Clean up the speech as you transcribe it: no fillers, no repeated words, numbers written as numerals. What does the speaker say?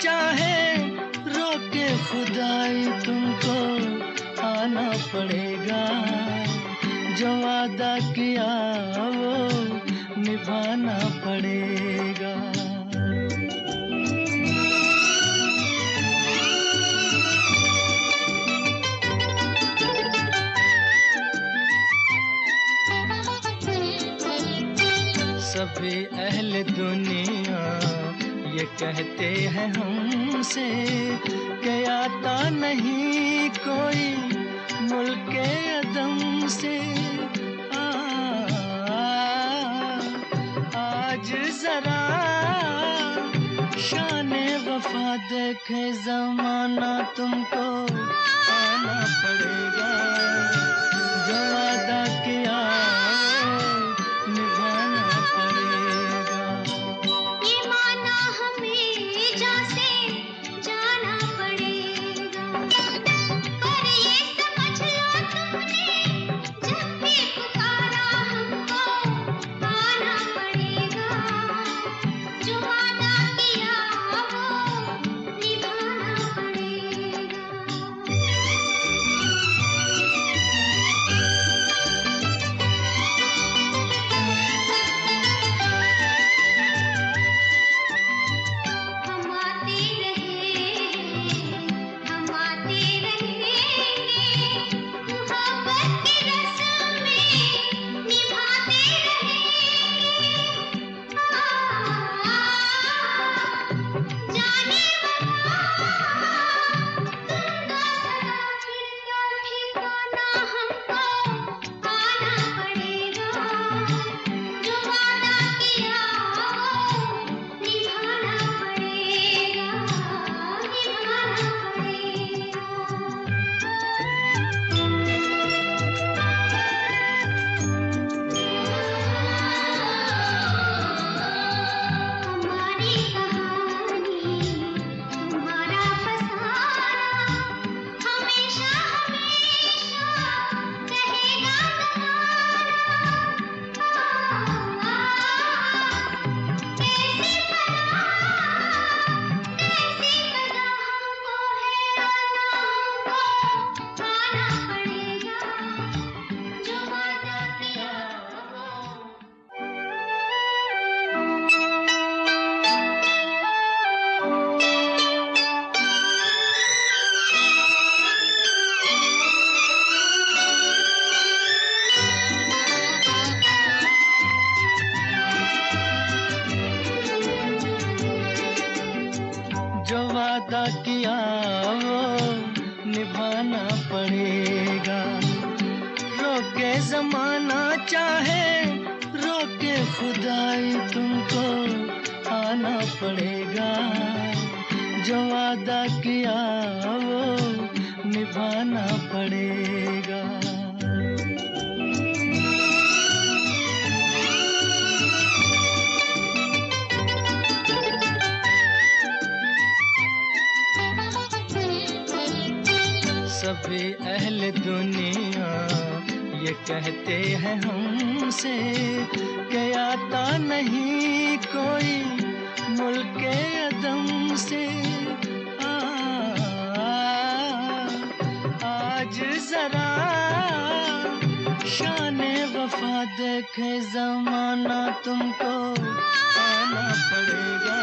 चाहे रोके खुदाई तुमको आना पड़ेगा। जो वादा किया वो निभाना पड़ेगा। सभी अहले दुनिया ये कहते हैं हमसे कि आता नहीं कोई मुल्के अदम से। आज जरा शाने वफा देखे ज़माना तुमको आना पड़ेगा। जो वादा किया जो वादा किया वो निभाना पड़ेगा। रोके ज़माना चाहे रोके खुदाई तुमको आना पड़ेगा। जो वादा किया वो निभाना पड़ेगा। सभी अहले दुनिया ये कहते हैं हमसे कि आता नहीं कोई मुल्के अदम से। आज जरा शाने वफा देखे ज़माना तुमको आना पड़ेगा।